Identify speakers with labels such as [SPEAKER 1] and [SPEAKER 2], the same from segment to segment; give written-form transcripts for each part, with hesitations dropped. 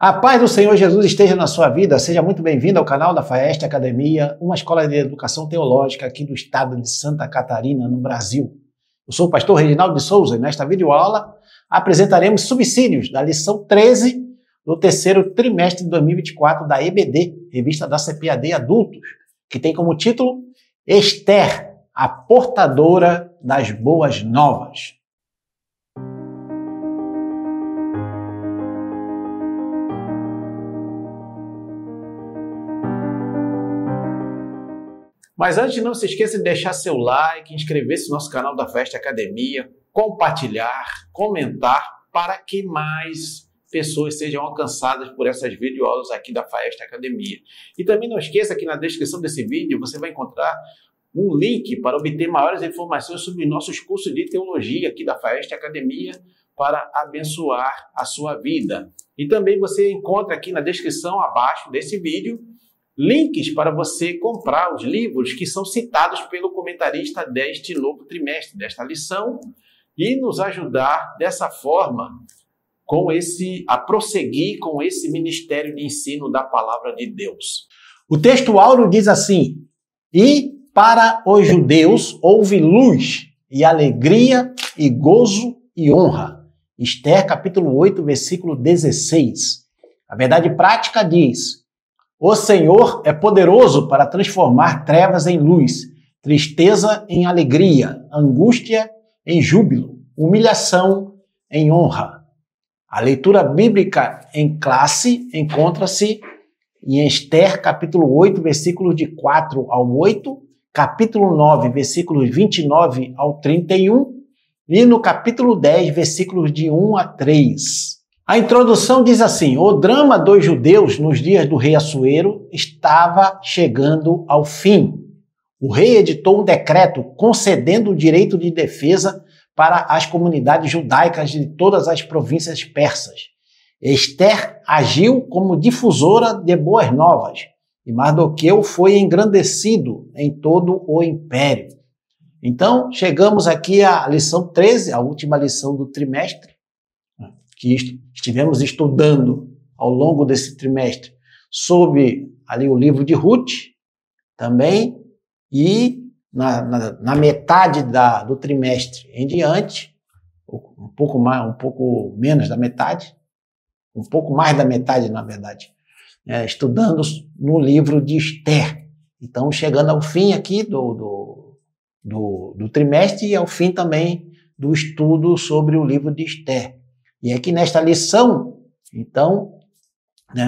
[SPEAKER 1] A paz do Senhor Jesus esteja na sua vida. Seja muito bem-vindo ao canal da Faeste Academia, uma escola de educação teológica aqui do estado de Santa Catarina, no Brasil. Eu sou o pastor Reginaldo de Souza e nesta videoaula apresentaremos subsídios da lição 13 do terceiro trimestre de 2024 da EBD, revista da CPAD Adultos, que tem como título Esther, a portadora das boas novas. Mas antes, não se esqueça de deixar seu like, inscrever-se no nosso canal da Faeste Academia, compartilhar, comentar, para que mais pessoas sejam alcançadas por essas videoaulas aqui da Faeste Academia. E também não esqueça que na descrição desse vídeo você vai encontrar um link para obter maiores informações sobre nossos cursos de teologia aqui da Faeste Academia para abençoar a sua vida. E também você encontra aqui na descrição abaixo desse vídeo links para você comprar os livros que são citados pelo comentarista deste novo trimestre, desta lição, e nos ajudar dessa forma a prosseguir com esse ministério de ensino da palavra de Deus. O texto áureo diz assim: e para os judeus houve luz e alegria e gozo e honra. Esther capítulo 8, versículo 16. A verdade prática diz: o Senhor é poderoso para transformar trevas em luz, tristeza em alegria, angústia em júbilo, humilhação em honra. A leitura bíblica em classe encontra-se em Esther, capítulo 8, versículos de 4 ao 8, capítulo 9, versículos 29 ao 31 e no capítulo 10, versículos de 1 a 3. A introdução diz assim: o drama dos judeus nos dias do rei Assuero estava chegando ao fim. O rei editou um decreto concedendo o direito de defesa para as comunidades judaicas de todas as províncias persas. Esther agiu como difusora de boas novas e Mardoqueu foi engrandecido em todo o império. Então, chegamos aqui à lição 13, a última lição do trimestre, que estivemos estudando ao longo desse trimestre, sobre ali o livro de Ruth também, e na metade do trimestre em diante, um pouco menos da metade, um pouco mais da metade, na verdade, estudando no livro de Esther. Então, chegando ao fim aqui do trimestre e ao fim também do estudo sobre o livro de Esther. E aqui nesta lição, então,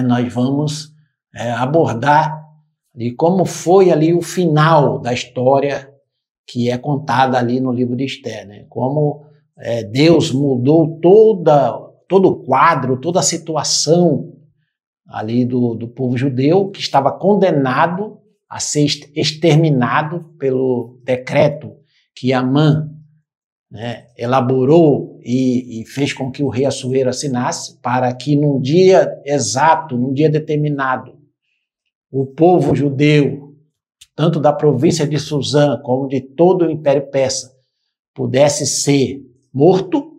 [SPEAKER 1] nós vamos abordar como foi ali o final da história que é contada ali no livro de Esther, né? Como Deus mudou todo o quadro, toda a situação ali do povo judeu, que estava condenado a ser exterminado pelo decreto que Amã elaborou e fez com que o rei Assuero assinasse, para que num dia exato, num dia determinado, o povo judeu, tanto da província de Suzã como de todo o Império Persa, pudesse ser morto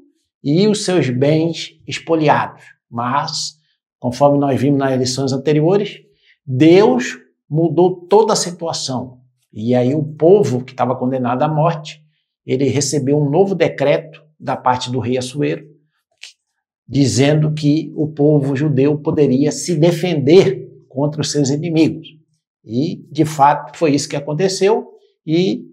[SPEAKER 1] e os seus bens expoliados. Mas, conforme nós vimos nas lições anteriores, Deus mudou toda a situação. E aí o povo que estava condenado à morte, ele recebeu um novo decreto da parte do rei Assuero, dizendo que o povo judeu poderia se defender contra os seus inimigos. E, de fato, foi isso que aconteceu, e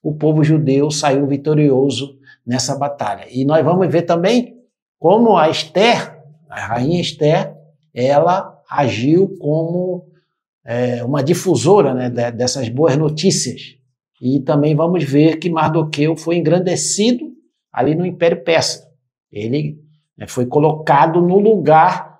[SPEAKER 1] o povo judeu saiu vitorioso nessa batalha. E nós vamos ver também como a Esther, a rainha Esther, ela agiu como uma difusora, dessas boas notícias. E também vamos ver que Mardoqueu foi engrandecido ali no Império Persa. Ele foi colocado no lugar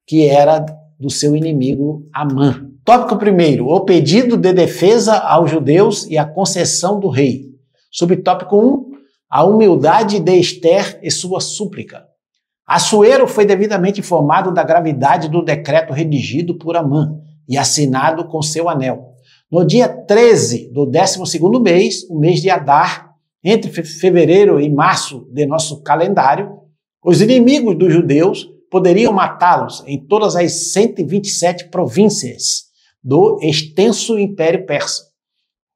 [SPEAKER 1] que era do seu inimigo Amã. Tópico 1, o pedido de defesa aos judeus e a concessão do rei. Subtópico 1, a humildade de Esther e sua súplica. Assuero foi devidamente informado da gravidade do decreto redigido por Amã e assinado com seu anel. No dia 13 do 12º mês, o mês de Adar, entre fevereiro e março de nosso calendário, os inimigos dos judeus
[SPEAKER 2] poderiam matá-los em todas as 127 províncias do extenso Império Persa.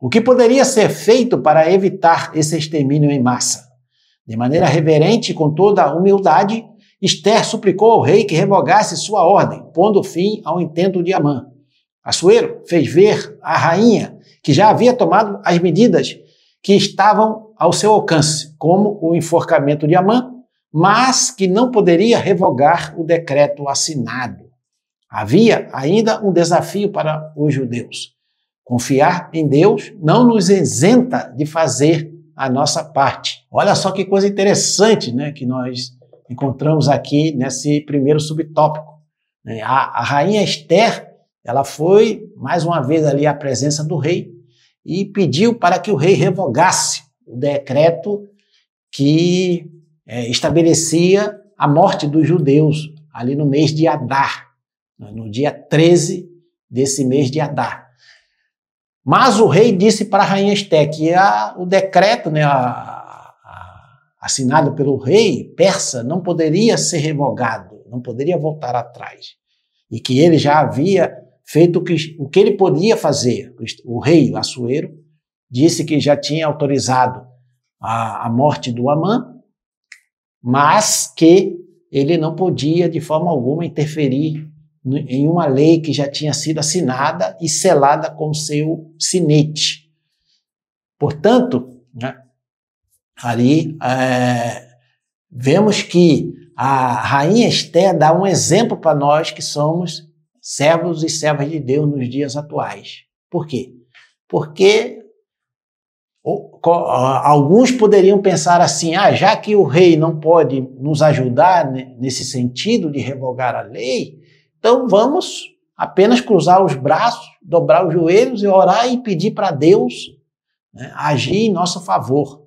[SPEAKER 2] O que poderia ser feito para evitar esse extermínio em massa? De maneira reverente e com toda a humildade, Esther suplicou ao rei que revogasse sua ordem, pondo fim ao intento de Amã. Assuero fez ver à rainha que já havia tomado as medidas que estavam ao seu alcance, como o enforcamento de Amã, mas que não poderia revogar o decreto assinado. Havia ainda um desafio para os judeus. Confiar em Deus não nos isenta de fazer a nossa parte. Olha só que coisa interessante, né, que nós encontramos aqui nesse primeiro subtópico. A rainha Esther, ela foi mais uma vez ali à presença do rei e pediu para que o rei revogasse o decreto que estabelecia a morte dos judeus ali no mês de Adar, no dia 13 desse mês de Adar. Mas o rei disse para a rainha Esther que o decreto, assinado pelo rei persa, não poderia ser revogado, não poderia voltar atrás. E que ele já havia feito o que ele podia fazer. O rei Assuero disse que já tinha autorizado a morte do Amã, mas que ele não podia de forma alguma interferir em uma lei que já tinha sido assinada e selada com seu sinete. Portanto, ali vemos que a rainha Esther dá um exemplo para nós que somos servos e servas de Deus nos dias atuais. Por quê? Porque alguns poderiam pensar assim, já que o rei não pode nos ajudar nesse sentido de revogar a lei, então vamos apenas cruzar os braços, dobrar os joelhos e orar e pedir para Deus agir em nosso favor.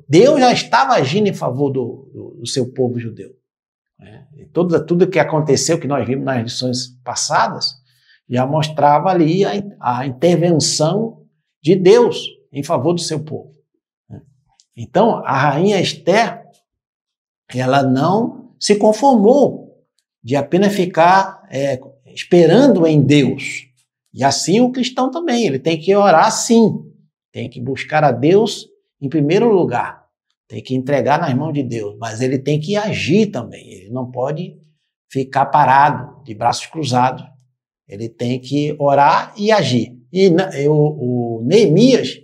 [SPEAKER 2] Deus já estava agindo em favor do seu povo judeu. E tudo que aconteceu, que nós vimos nas lições passadas, já mostrava ali a intervenção de Deus em favor do seu povo. Então, a rainha Esther, ela não se conformou de apenas ficar esperando em Deus. E assim o cristão também, ele tem que orar sim, tem que buscar a Deus em primeiro lugar, tem que entregar nas mãos de Deus, mas ele tem que agir também, ele não pode ficar parado, de braços cruzados, ele tem que orar e agir. E o Neemias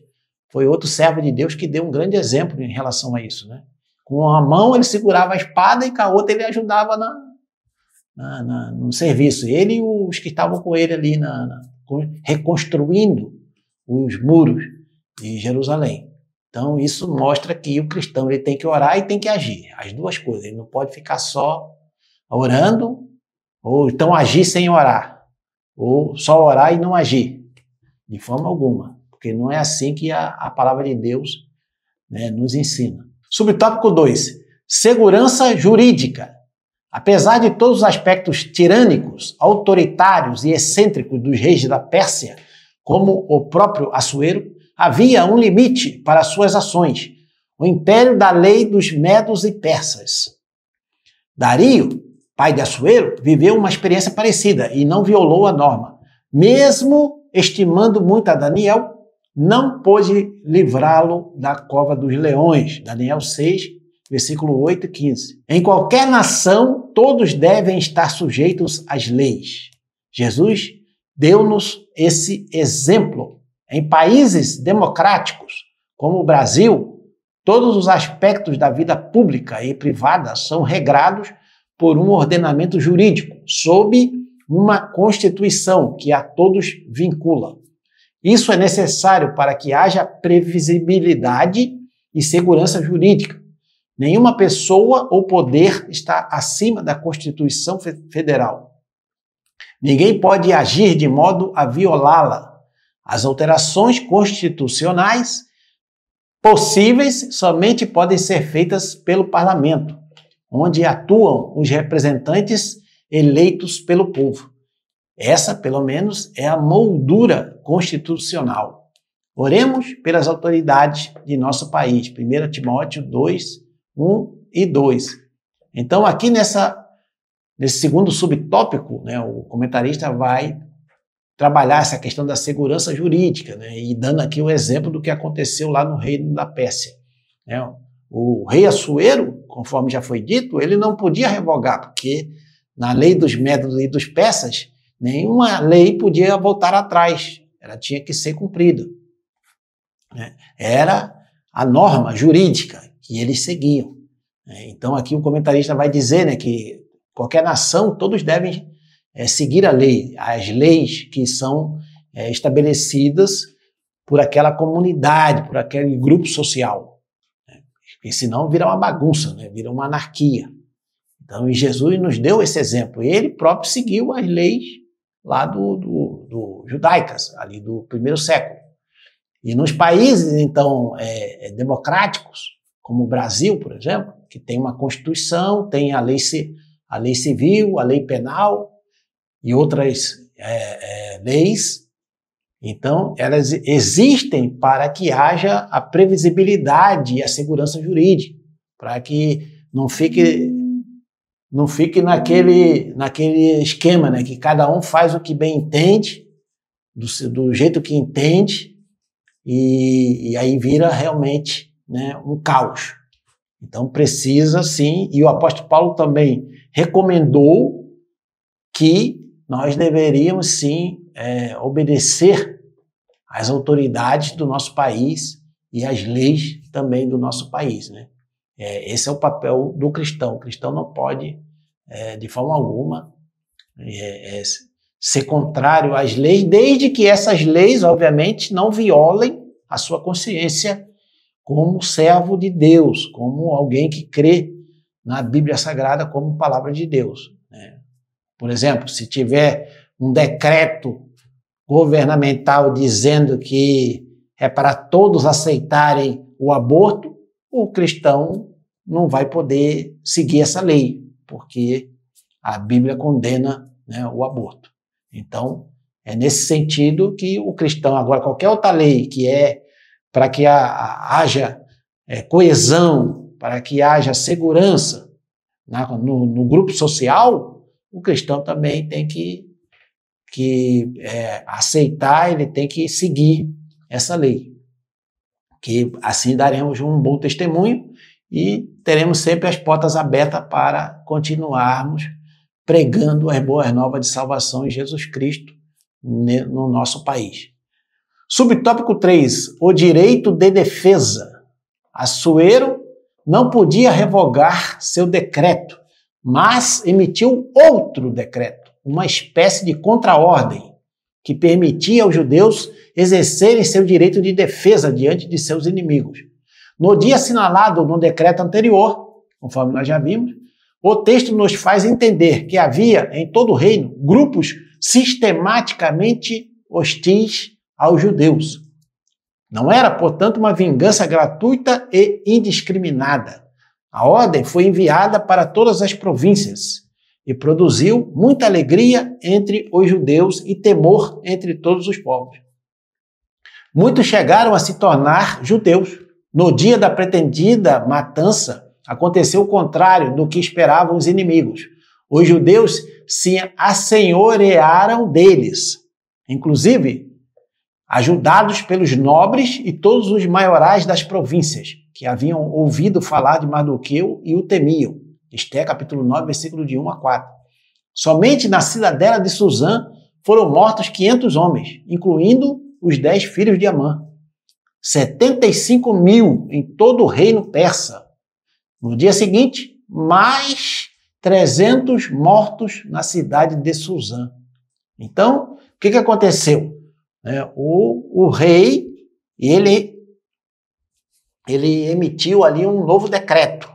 [SPEAKER 2] foi outro servo de Deus que deu um grande exemplo em relação a isso, né? Com uma mão ele segurava a espada e com a outra ele ajudava no serviço. Ele e os que estavam com ele ali reconstruindo os muros de Jerusalém. Então isso mostra que o cristão ele tem que orar e tem que agir. As duas coisas. Ele não pode ficar só orando, ou então agir sem orar, ou só orar e não agir. De forma alguma. Porque não é assim que a palavra de Deus nos ensina. Subtópico 2. Segurança jurídica. Apesar de todos os aspectos tirânicos, autoritários e excêntricos dos reis da Pérsia, como o próprio Assuero, havia um limite para suas ações, o império da lei dos medos e persas. Dario, pai de Assuero, viveu uma experiência parecida e não violou a norma. Mesmo estimando muito a Daniel, não pôde livrá-lo da cova dos leões. Daniel 6, versículo 8 e 15. Em qualquer nação, todos devem estar sujeitos às leis. Jesus deu-nos esse exemplo. Em países democráticos, como o Brasil, todos os aspectos da vida pública e privada são regrados por um ordenamento jurídico, sob uma Constituição que a todos vincula. Isso é necessário para que haja previsibilidade e segurança jurídica. Nenhuma pessoa ou poder está acima da Constituição Federal. Ninguém pode agir de modo a violá-la. As alterações constitucionais possíveis somente podem ser feitas pelo parlamento, onde atuam os representantes eleitos pelo povo. Essa, pelo menos, é a moldura constitucional. Oremos pelas autoridades de nosso país. 1 Timóteo 2, 1 e 2. Então, aqui nessa nesse segundo subtópico, né, o comentarista vai trabalhar essa questão da segurança jurídica, né, e dando aqui o exemplo do que aconteceu lá no reino da Pérsia. Né. O rei Assuero, conforme já foi dito, ele não podia revogar, porque na lei dos Medos e dos Persas, nenhuma lei podia voltar atrás, ela tinha que ser cumprida. Né. Era a norma jurídica que eles seguiam. Então aqui o comentarista vai dizer, né, que qualquer nação, todos devem seguir a lei, as leis que são estabelecidas por aquela comunidade, por aquele grupo social. Né? Porque senão vira uma bagunça, né? Vira uma anarquia. Então, e Jesus nos deu esse exemplo. Ele próprio seguiu as leis lá do judaicas, ali do primeiro século. E nos países, então, democráticos, como o Brasil, por exemplo, que tem uma Constituição, tem a lei civil, a lei penal e outras leis, então elas existem para que haja a previsibilidade e a segurança jurídica, para que não fique naquele esquema, né, que cada um faz o que bem entende, do jeito que entende, e aí vira realmente, né, um caos. Então precisa sim, e o apóstolo Paulo também recomendou que nós deveríamos sim obedecer às autoridades do nosso país e às leis também do nosso país, né? Esse é o papel do cristão. O cristão não pode, de forma alguma, ser contrário às leis, desde que essas leis, obviamente, não violem a sua consciência como servo de Deus, como alguém que crê na Bíblia Sagrada como palavra de Deus. Né? Por exemplo, se tiver um decreto governamental dizendo que é para todos aceitarem o aborto, o cristão não vai poder seguir essa lei, porque a Bíblia condena, né, o aborto. Então, é nesse sentido que o cristão, agora, qualquer outra lei que é para que haja coesão, para que haja segurança no grupo social, o cristão também tem que aceitar, ele tem que seguir essa lei. Que assim daremos um bom testemunho e teremos sempre as portas abertas para continuarmos pregando as boas novas de salvação em Jesus Cristo no nosso país. Subtópico 3, o direito de defesa. Assuero não podia revogar seu decreto, mas emitiu outro decreto, uma espécie de contraordem, que permitia aos judeus exercerem seu direito de defesa diante de seus inimigos. No dia assinalado no decreto anterior, conforme nós já vimos, o texto nos faz entender que havia em todo o reino grupos sistematicamente hostis aos judeus. Não era, portanto, uma vingança gratuita e indiscriminada. A ordem foi enviada para todas as províncias e produziu muita alegria entre os judeus e temor entre todos os povos. Muitos chegaram a se tornar judeus. No dia da pretendida matança, aconteceu o contrário do que esperavam os inimigos. Os judeus se assenhorearam deles, inclusive ajudados pelos nobres e todos os maiorais das províncias, que haviam ouvido falar de Mardoqueu e o temiam. Esté, capítulo 9, versículo de 1 a 4. Somente na cidadela de Suzã foram mortos 500 homens, incluindo os 10 filhos de Amã. 75.000 em todo o reino persa. No dia seguinte, mais 300 mortos na cidade de Suzã. Então, o que aconteceu? O rei, ele emitiu ali um novo decreto.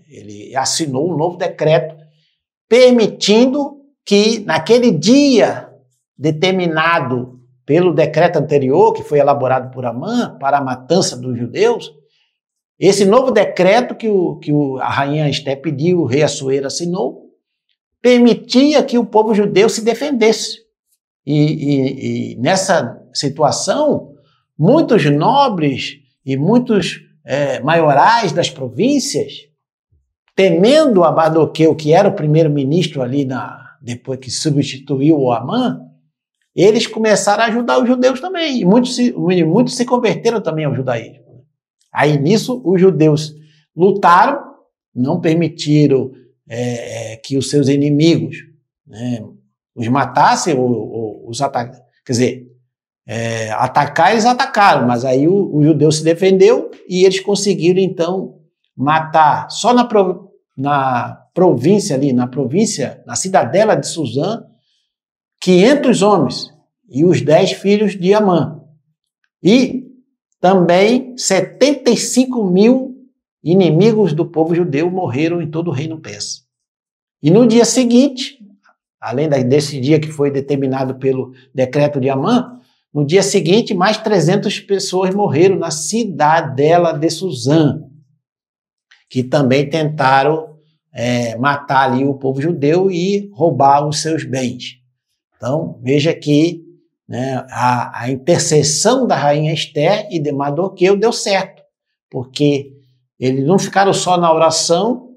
[SPEAKER 2] Ele assinou um novo decreto permitindo que naquele dia determinado pelo decreto anterior, que foi elaborado por Amã para a matança dos judeus, esse novo decreto que a rainha Esté pediu, o rei Assuero assinou, permitia que o povo judeu se defendesse. E nessa situação, muitos nobres e muitos maiorais das províncias temendo a Mardoqueu, que era o primeiro-ministro ali depois que substituiu o Amã, eles começaram a ajudar os judeus também, e muitos se converteram também ao judaísmo. Aí nisso os judeus lutaram, não permitiram que os seus inimigos, né, os matassem ou os atacassem. Quer dizer, atacar eles atacaram, mas aí o judeu se defendeu e eles conseguiram então matar só na província ali, na cidadela de Suzã, 500 homens e os 10 filhos de Amã. E também 75.000 inimigos do povo judeu morreram em todo o reino persa. E no dia seguinte, além desse dia que foi determinado pelo decreto de Amã, no dia seguinte mais 300 pessoas morreram na cidadela de Suzã, que também tentaram matar ali o povo judeu e roubar os seus bens. Então, veja que, né, a intercessão da rainha Ester e de Mardoqueu deu certo, porque eles não ficaram só na oração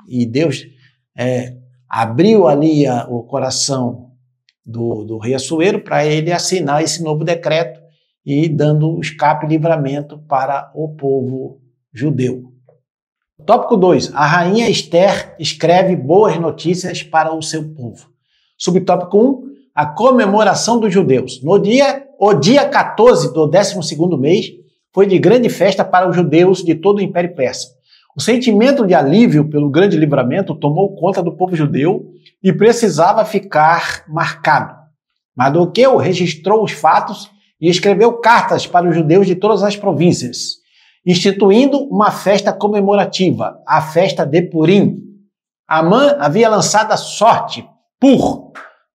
[SPEAKER 2] e Deus abriu ali o coração do rei Assuero para ele assinar esse novo decreto e dando escape e livramento para o povo judeu. Tópico 2. A rainha Ester escreve boas notícias para o seu povo. Subtópico 1. A comemoração dos judeus. O dia 14 do 12º mês foi de grande festa para os judeus de todo o Império Persa. O sentimento de alívio pelo grande livramento tomou conta do povo judeu e precisava ficar marcado. Mardoqueu registrou os fatos e escreveu cartas para os judeus de todas as províncias, instituindo uma festa comemorativa, a festa de Purim. Amã havia lançado a sorte,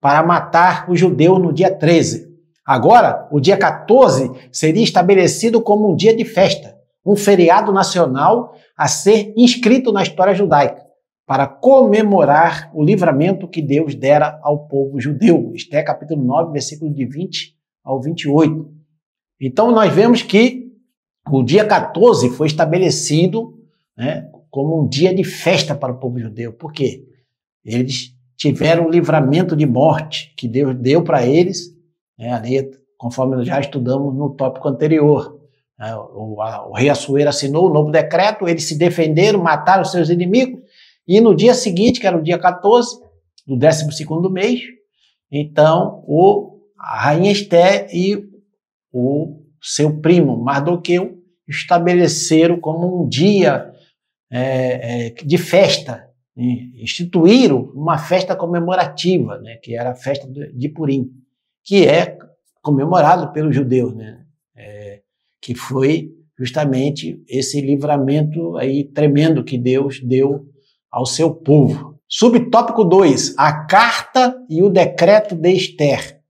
[SPEAKER 2] para matar os judeus no dia 13. Agora, o dia 14 seria estabelecido como um dia de festa, um feriado nacional a ser inscrito na história judaica, para comemorar o livramento que Deus dera ao povo judeu. Ester capítulo 9, versículo de 20 ao 28. Então, nós vemos que o dia 14 foi estabelecido, né, como um dia de festa para o povo judeu. Por quê? Eles tiveram um livramento de morte que Deus deu para eles, né, ali, conforme nós já estudamos no tópico anterior. O rei Assuero assinou o novo decreto, eles se defenderam, mataram seus inimigos, e no dia seguinte, que era o dia 14, do 12º mês, então a rainha Ester e o seu primo Mardoqueu estabeleceram como um dia de festa, instituíram uma festa comemorativa, né, que era a festa de Purim, que é comemorado pelos judeus, né, que foi justamente esse livramento aí tremendo que Deus deu ao seu povo. Subtópico 2, a carta e o decreto de Ester.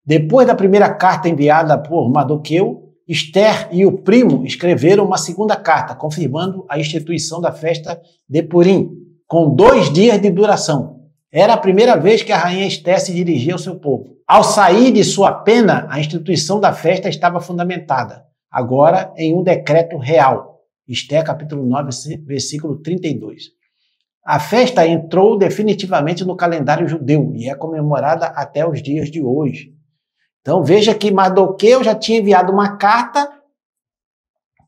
[SPEAKER 2] Depois da primeira carta enviada por Mardoqueu, Ester e o primo escreveram uma segunda carta, confirmando a instituição da festa de Purim, com 2 dias de duração. Era a primeira vez que a rainha Ester se dirigia ao seu povo. Ao sair de sua pena, a instituição da festa estava fundamentada, agora em um decreto real. Ester capítulo 9, versículo 32. A festa entrou definitivamente no calendário judeu e é comemorada até os dias de hoje. Então veja que Mardoqueu já tinha enviado uma carta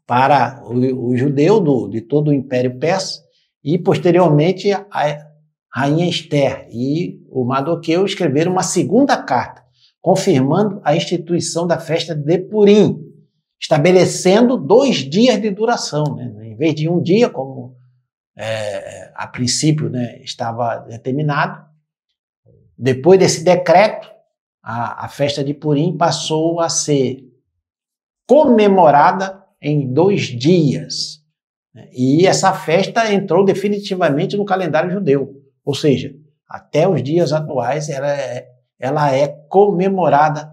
[SPEAKER 2] para o judeu de todo o Império Persa e posteriormente a rainha Ester e o Mardoqueu escreveram uma segunda carta, confirmando a instituição da festa de Purim, estabelecendo 2 dias de duração, né? Em vez de um dia, como a princípio, né, estava determinado. Depois desse decreto, a festa de Purim passou a ser comemorada em 2 dias. E essa festa entrou definitivamente no calendário judeu. Ou seja, até os dias atuais ela é comemorada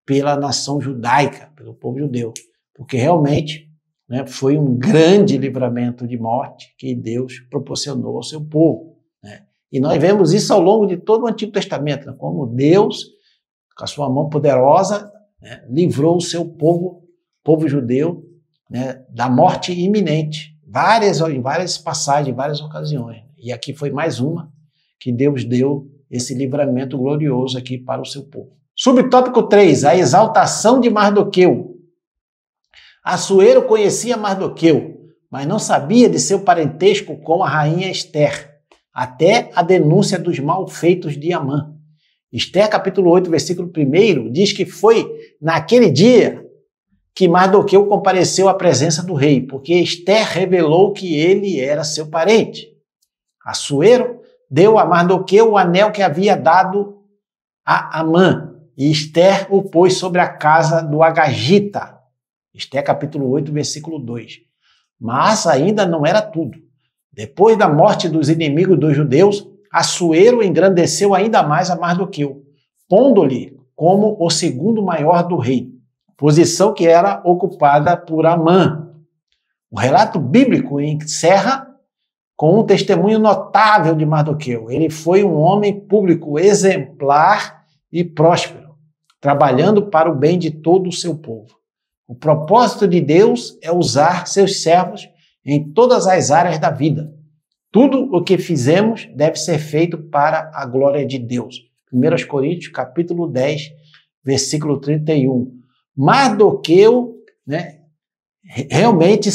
[SPEAKER 2] pela nação judaica, pelo povo judeu. Porque realmente, né, foi um grande livramento de morte que Deus proporcionou ao seu povo, né? E nós vemos isso ao longo de todo o Antigo Testamento, né, como Deus, com a sua mão poderosa, né, livrou o seu povo judeu, né, da morte iminente, em várias passagens, em várias ocasiões. E aqui foi mais uma que Deus deu esse livramento glorioso aqui para o seu povo. Subtópico 3, a exaltação de Mardoqueu. Assuero conhecia Mardoqueu, mas não sabia de seu parentesco com a rainha Ester, até a denúncia dos malfeitos de Amã. Ester, capítulo 8, versículo 1, diz que foi naquele dia que Mardoqueu compareceu à presença do rei, porque Ester revelou que ele era seu parente. Assuero deu a Mardoqueu o anel que havia dado a Amã, e Ester o pôs sobre a casa do Agagita. Ester, capítulo 8, versículo 2. Mas ainda não era tudo. Depois da morte dos inimigos dos judeus, Assuero engrandeceu ainda mais a Mardoqueu, pondo-lhe como o segundo maior do reino, posição que era ocupada por Amã. O relato bíblico encerra com um testemunho notável de Mardoqueu. Ele foi um homem público exemplar e próspero, trabalhando para o bem de todo o seu povo. O propósito de Deus é usar seus servos em todas as áreas da vida. Tudo o que fizemos deve ser feito para a glória de Deus. 1 Coríntios, capítulo 10, versículo 31. Mardoqueu, realmente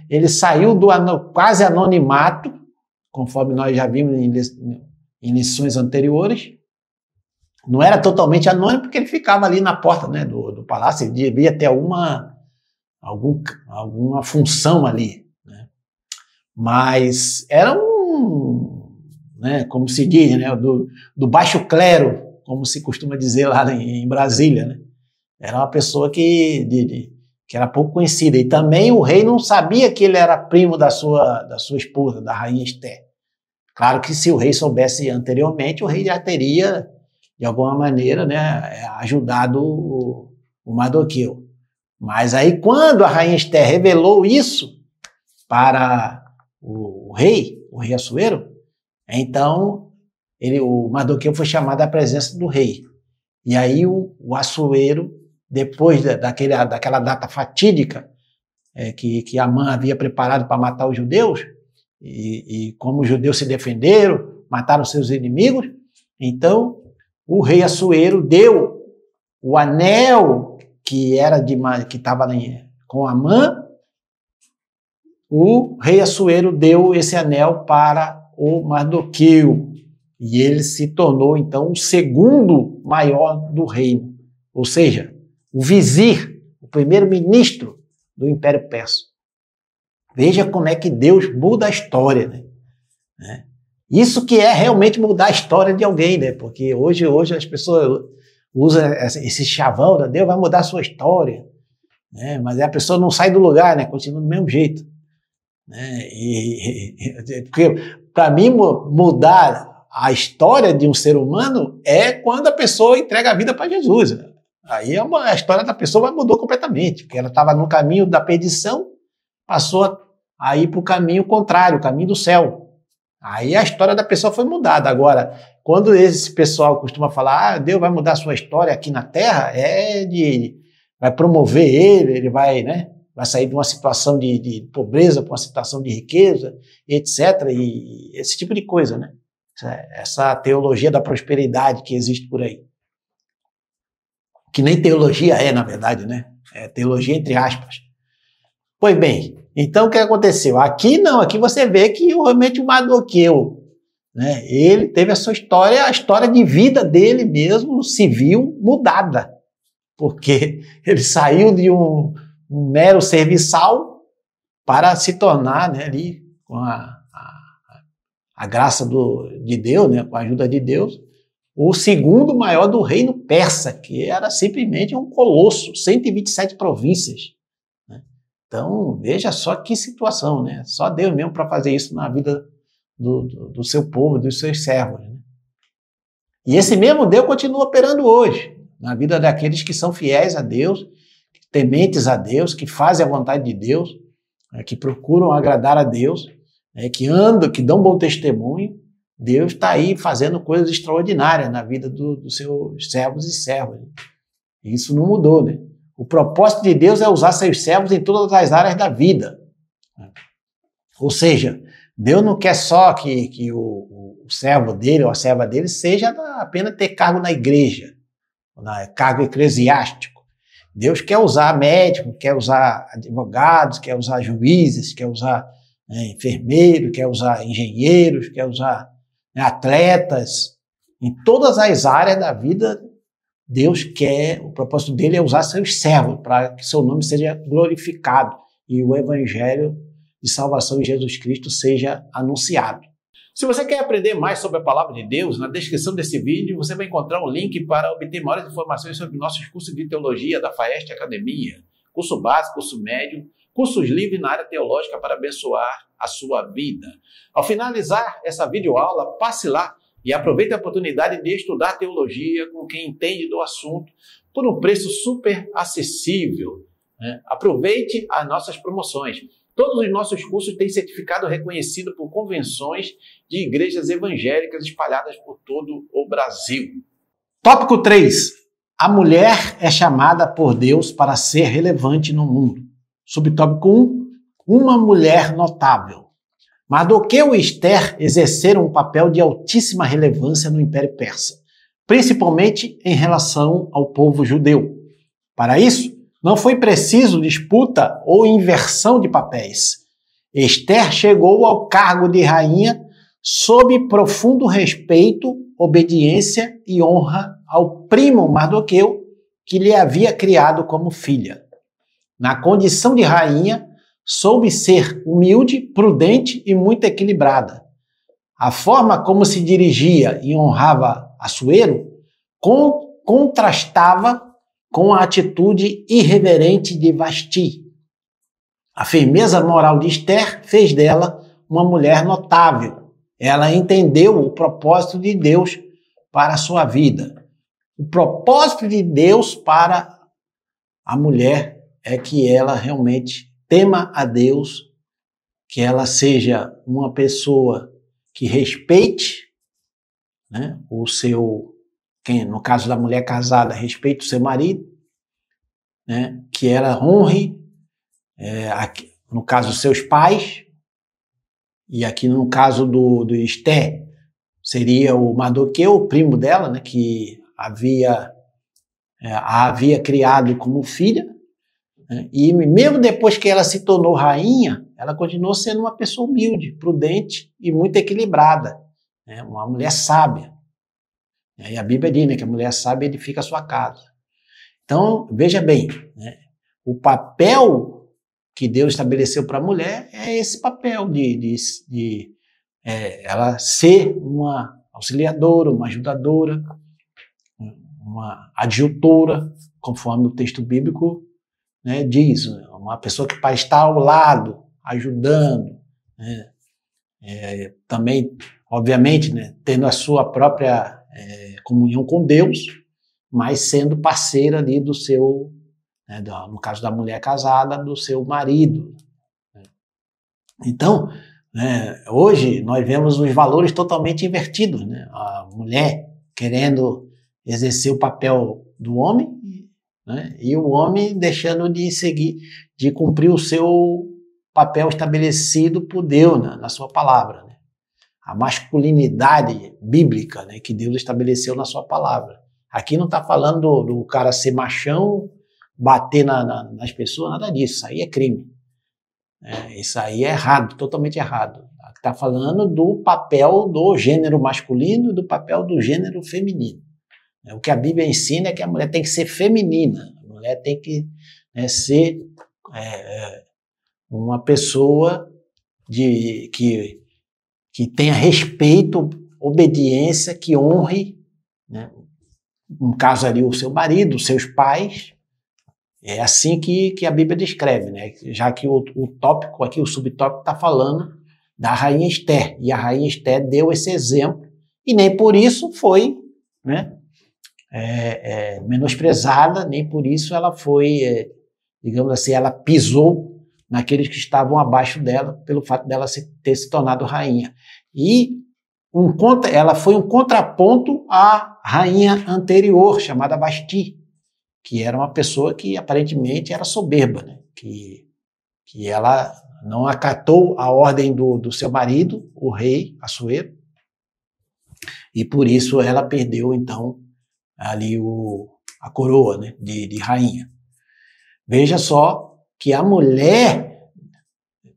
[SPEAKER 2] ele saiu do quase anonimato, conforme nós já vimos em lições anteriores. Não era totalmente anônimo, porque ele ficava ali na porta, do palácio, ele devia ter alguma função ali. Mas era como se diz, do baixo clero, como se costuma dizer lá em Brasília. Era uma pessoa que era pouco conhecida. E também o rei não sabia que ele era primo da sua esposa, da rainha Ester. Claro que se o rei soubesse anteriormente, o rei já teria, de alguma maneira, ajudado o Mardoqueu. Mas aí, quando a rainha Ester revelou isso para o rei Assuero, então o Mardoqueu foi chamado à presença do rei. E aí o Assuero, depois daquela data fatídica que Amã havia preparado para matar os judeus, e como os judeus se defenderam, mataram seus inimigos, então o rei Assuero deu o anel que estava com Amã. O rei Assuero deu esse anel para o Mardoqueu, e ele se tornou, então, o segundo maior do reino, ou seja, o vizir, o primeiro-ministro do Império Persa. Veja como é que Deus muda a história. Isso que é realmente mudar a história de alguém, porque hoje as pessoas usam esse chavão, Deus vai mudar a sua história, mas a pessoa não sai do lugar, continua do mesmo jeito. Porque para mim mudar a história de um ser humano é quando a pessoa entrega a vida para Jesus. Aí a história da pessoa mudou completamente, porque ela estava no caminho da perdição, passou a ir para o caminho contrário, o caminho do céu. Aí a história da pessoa foi mudada. Agora, quando esse pessoal costuma falar, Deus vai mudar a sua história aqui na Terra, vai promover ele vai sair de uma situação de pobreza para uma situação de riqueza, etc. E esse tipo de coisa, Essa teologia da prosperidade que existe por aí. Que nem teologia na verdade, É teologia entre aspas. Pois bem, então o que aconteceu? Aqui não, aqui você vê que realmente o Mardoqueu, ele teve a história de vida dele mesmo, civil, mudada. Porque ele saiu de um mero serviçal para se tornar, ali, com a graça de Deus, com a ajuda de Deus, o segundo maior do reino persa, que era simplesmente um colosso, 127 províncias. Então, veja só que situação, Só Deus mesmo para fazer isso na vida do seu povo, dos seus servos. E esse mesmo Deus continua operando hoje, na vida daqueles que são fiéis a Deus, tementes a Deus, que fazem a vontade de Deus, que procuram agradar a Deus, que andam, que dão bom testemunho. Deus está aí fazendo coisas extraordinárias na vida dos seus servos e servas. E isso não mudou, O propósito de Deus é usar seus servos em todas as áreas da vida. Ou seja, Deus não quer só que o servo dele ou a serva dele seja apenas ter cargo na igreja, cargo eclesiástico. Deus quer usar médicos, quer usar advogados, quer usar juízes, quer usar enfermeiros, quer usar engenheiros, quer usar atletas. Em todas as áreas da vida, Deus quer, o propósito dele é usar seus servos para que seu nome seja glorificado e o evangelho de salvação em Jesus Cristo seja anunciado.
[SPEAKER 1] Se você quer aprender mais sobre a palavra de Deus, na descrição desse vídeo você vai encontrar um link para obter maiores informações sobre nossos cursos de teologia da FAEST Academia, curso básico, curso médio, cursos livres na área teológica para abençoar a sua vida. Ao finalizar essa videoaula, passe lá e aproveite a oportunidade de estudar teologia com quem entende do assunto por um preço super acessível. Aproveite as nossas promoções. Todos os nossos cursos têm certificado reconhecido por convenções de igrejas evangélicas espalhadas por todo o Brasil.
[SPEAKER 2] Tópico 3. A mulher é chamada por Deus para ser relevante no mundo. Subtópico 1. Uma mulher notável. Mardoqueu e Esther exerceram um papel de altíssima relevância no Império Persa, principalmente em relação ao povo judeu. Para isso, não foi preciso disputa ou inversão de papéis. Esther chegou ao cargo de rainha sob profundo respeito, obediência e honra ao primo Mardoqueu, que lhe havia criado como filha. Na condição de rainha, soube ser humilde, prudente e muito equilibrada. A forma como se dirigia e honrava Assuero contrastava com a atitude irreverente de Vasti. A firmeza moral de Esther fez dela uma mulher notável. Ela entendeu o propósito de Deus para a sua vida. O propósito de Deus para a mulher é que ela realmente tema a Deus, que ela seja uma pessoa que respeite, o seu, no caso da mulher casada, respeite o seu marido, que ela honre, no caso, seus pais, e aqui no caso do Esther, seria o Mardoqueu, o primo dela, que a havia criado como filha, e mesmo depois que ela se tornou rainha, ela continuou sendo uma pessoa humilde, prudente e muito equilibrada, uma mulher sábia. E a Bíblia diz que a mulher sábia edifica a sua casa. Então, veja bem, o papel que Deus estabeleceu para a mulher é esse papel de ela ser uma auxiliadora, uma ajudadora, uma adjutora, conforme o texto bíblico diz, uma pessoa que para estar ao lado, ajudando, também, obviamente, tendo a sua própria comunhão com Deus, mas sendo parceira ali do seu, no caso da mulher casada, do seu marido. Então, hoje nós vemos os valores totalmente invertidos, a mulher querendo exercer o papel do homem, e o homem deixando de seguir, de cumprir o seu papel estabelecido por Deus na sua palavra. A masculinidade bíblica que Deus estabeleceu na sua palavra. Aqui não está falando do cara ser machão, bater nas pessoas, nada disso. Isso aí é crime. Isso aí é errado, totalmente errado. Está falando do papel do gênero masculino e do papel do gênero feminino. O que a Bíblia ensina é que a mulher tem que ser feminina. A mulher tem que ser uma pessoa que tenha respeito, obediência, que honre, no caso ali, o seu marido, os seus pais. É assim que a Bíblia descreve, já que o tópico aqui, o subtópico, está falando da rainha Esther. E a rainha Esther deu esse exemplo, e nem por isso foi menosprezada, nem por isso ela foi, digamos assim, ela pisou naqueles que estavam abaixo dela, pelo fato dela ter se tornado rainha. E ela foi um contraponto à rainha anterior, chamada Vasti, que era uma pessoa que aparentemente era soberba, que ela não acatou a ordem do seu marido, o rei Assuero, e por isso ela perdeu, então, ali a coroa, né, de rainha. Veja só que a mulher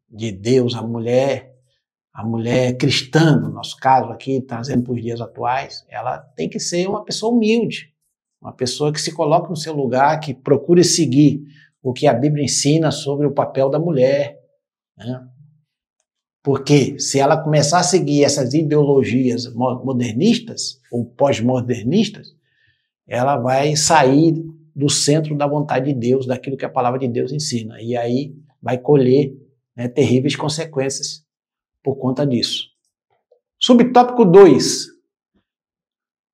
[SPEAKER 2] de Deus, a mulher cristã, no nosso caso aqui, trazendo para os dias atuais, ela tem que ser uma pessoa humilde, uma pessoa que se coloque no seu lugar, que procure seguir o que a Bíblia ensina sobre o papel da mulher, né? Porque se ela começar a seguir essas ideologias modernistas ou pós-modernistas, ela vai sair do centro da vontade de Deus, daquilo que a palavra de Deus ensina, e aí vai colher, né, terríveis consequências por conta disso. Subtópico 2.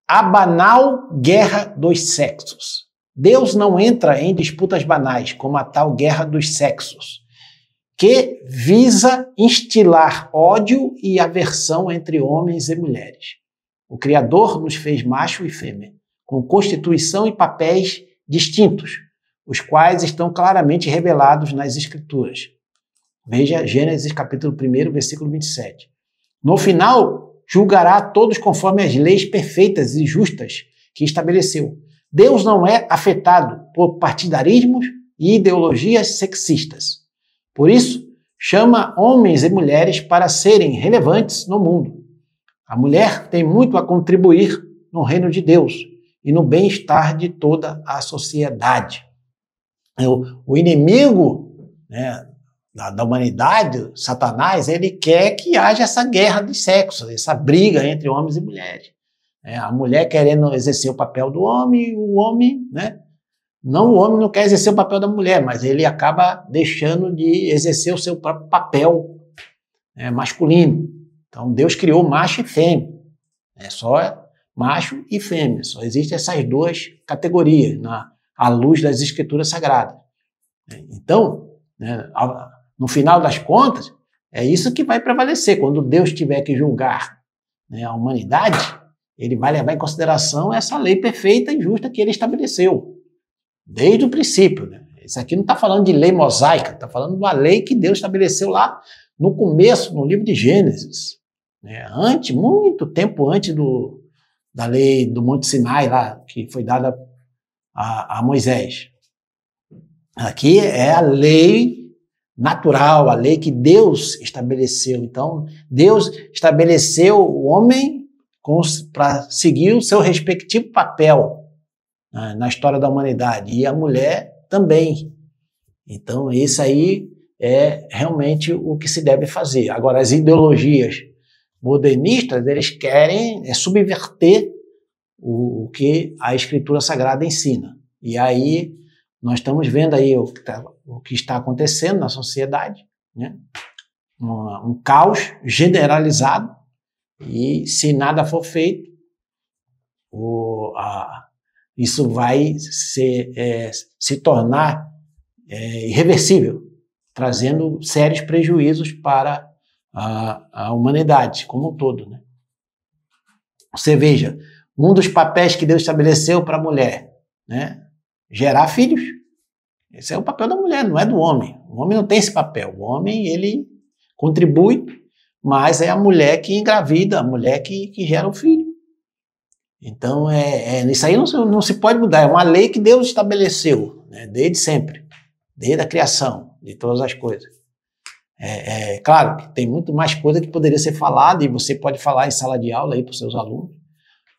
[SPEAKER 2] A banal guerra dos sexos. Deus não entra em disputas banais, como a tal guerra dos sexos, que visa instilar ódio e aversão entre homens e mulheres. O Criador nos fez macho e fêmea, com constituição e papéis distintos, os quais estão claramente revelados nas Escrituras. Veja Gênesis capítulo 1, versículo 27. No final, julgará a todos conforme as leis perfeitas e justas que estabeleceu. Deus não é afetado por partidarismos e ideologias sexistas. Por isso, chama homens e mulheres para serem relevantes no mundo. A mulher tem muito a contribuir no reino de Deus e no bem-estar de toda a sociedade. O inimigo, né, da humanidade, Satanás, ele quer que haja essa guerra dos sexos, essa briga entre homens e mulheres. A mulher querendo exercer o papel do homem, o homem, né? Não, o homem não quer exercer o papel da mulher, mas ele acaba deixando de exercer o seu próprio papel, né, masculino. Então Deus criou macho e fêmea. É só macho e fêmea. Só existem essas duas categorias à luz das Escrituras Sagradas. Então, né, no final das contas, é isso que vai prevalecer. Quando Deus tiver que julgar, né, a humanidade, ele vai levar em consideração essa lei perfeita e justa que ele estabeleceu, desde o princípio. Né? Isso aqui não está falando de lei mosaica, está falando de uma lei que Deus estabeleceu lá no começo, no livro de Gênesis. Né? Muito tempo antes da lei do Monte Sinai, lá, que foi dada a Moisés. Aqui é a lei natural, a lei que Deus estabeleceu. Então, Deus estabeleceu o homem para seguir o seu respectivo papel na história da humanidade, e a mulher também. Então, isso aí é realmente o que se deve fazer. Agora, as ideologias modernistas, eles querem subverter o que a Escritura Sagrada ensina. E aí, nós estamos vendo aí o que está acontecendo na sociedade, né? Um caos generalizado, e se nada for feito, isso vai se tornar irreversível, trazendo sérios prejuízos para a humanidade como um todo. Né? Você veja, um dos papéis que Deus estabeleceu para a mulher, né? Gerar filhos. Esse é o papel da mulher, não é do homem. O homem não tem esse papel. O homem, ele contribui, mas é a mulher que engravida, a mulher que gera o filho. Então, isso aí não se pode mudar. É uma lei que Deus estabeleceu, né, desde sempre, desde a criação de todas as coisas. Claro que tem muito mais coisa que poderia ser falada, e você pode falar em sala de aula aí para os seus alunos,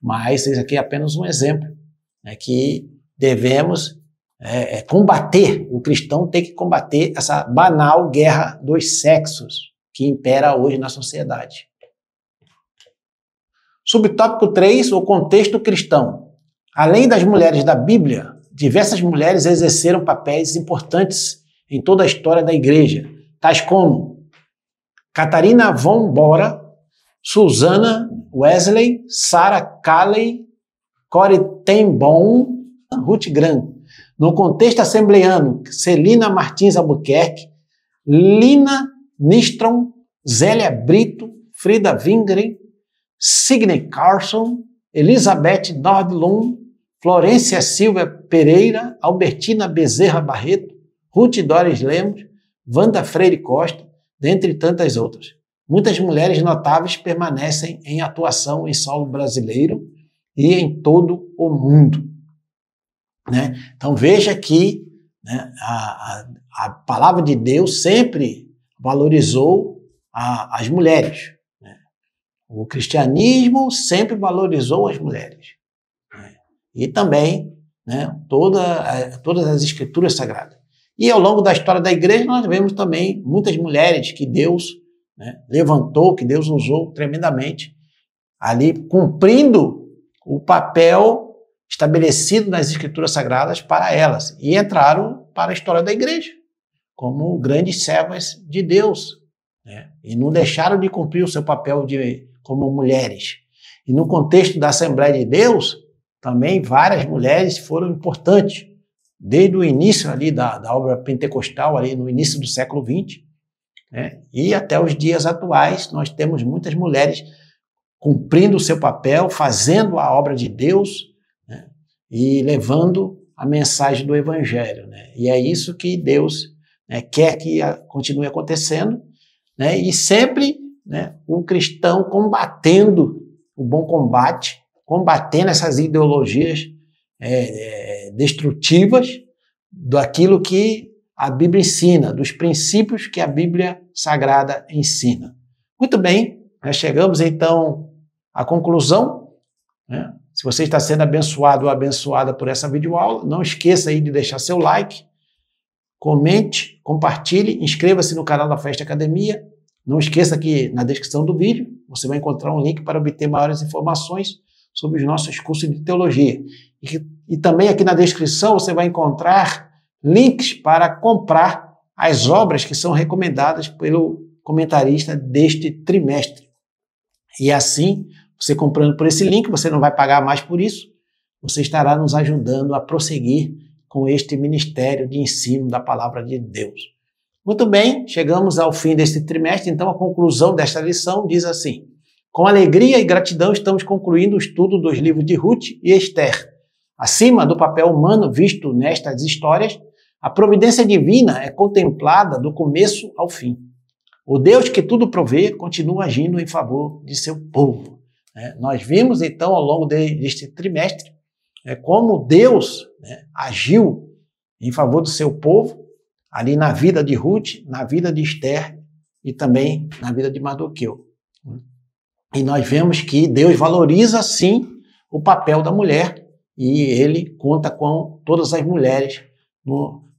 [SPEAKER 2] mas isso aqui é apenas um exemplo, né, que devemos combater. O cristão tem que combater essa banal guerra dos sexos que impera hoje na sociedade. Subtópico 3, o contexto cristão. Além das mulheres da Bíblia, diversas mulheres exerceram papéis importantes em toda a história da igreja, tais como Catarina von Bora, Susana Wesley, Sarah Calley, Corrie ten Boom, Ruth Graham. No contexto assembleano, Celina Martins Albuquerque, Lina Nistrom, Zélia Brito, Frida Wingren, Signe Carson, Elizabeth Nordlund, Florência Silva Pereira, Albertina Bezerra Barreto, Ruth Doris Lemos, Wanda Freire Costa, dentre tantas outras. Muitas mulheres notáveis permanecem em atuação em solo brasileiro e em todo o mundo. Né? Então veja que, né, a palavra de Deus sempre valorizou as mulheres. Né? O cristianismo sempre valorizou as mulheres. Né? E também, né, todas as escrituras sagradas. E ao longo da história da igreja nós vemos também muitas mulheres que Deus, né, levantou, que Deus usou tremendamente, ali cumprindo o papel estabelecido nas escrituras sagradas para elas, e entraram para a história da igreja como grandes servas de Deus, né? E não deixaram de cumprir o seu papel como mulheres. E no contexto da Assembleia de Deus, também várias mulheres foram importantes, desde o início ali da obra pentecostal, ali no início do século XX, né? E até os dias atuais, nós temos muitas mulheres cumprindo o seu papel, fazendo a obra de Deus, né? E levando a mensagem do Evangelho, né? E é isso que Deus, né, quer que continue acontecendo, né? E sempre, né, o cristão combatendo o bom combate, combatendo essas ideologias destrutivas daquilo que a Bíblia ensina, dos princípios que a Bíblia Sagrada ensina. Muito bem, nós chegamos então à conclusão, né? Se você está sendo abençoado ou abençoada por essa videoaula, não esqueça aí de deixar seu like, comente, compartilhe, inscreva-se no canal da Festa Academia. Não esqueça que na descrição do vídeo você vai encontrar um link para obter maiores informações sobre os nossos cursos de teologia. E também aqui na descrição você vai encontrar links para comprar as obras que são recomendadas pelo comentarista deste trimestre. E assim, você comprando por esse link, você não vai pagar mais por isso, você estará nos ajudando a prosseguir com este ministério de ensino da palavra de Deus. Muito bem, chegamos ao fim deste trimestre, então a conclusão desta lição diz assim: com alegria e gratidão estamos concluindo o estudo dos livros de Ruth e Esther. Acima do papel humano visto nestas histórias, a providência divina é contemplada do começo ao fim. O Deus que tudo provê continua agindo em favor de seu povo. Nós vimos então ao longo deste trimestre como Deus, né, agiu em favor do seu povo, ali na vida de Ruth, na vida de Esther e também na vida de Mardoqueu. E nós vemos que Deus valoriza sim o papel da mulher e ele conta com todas as mulheres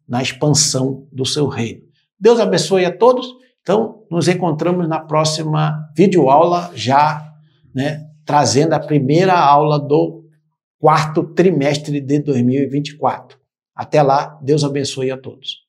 [SPEAKER 2] na expansão do seu reino. Deus abençoe a todos. Então, nos encontramos na próxima videoaula, já, né, trazendo a primeira aula do quarto trimestre de 2024. Até lá, Deus abençoe a todos.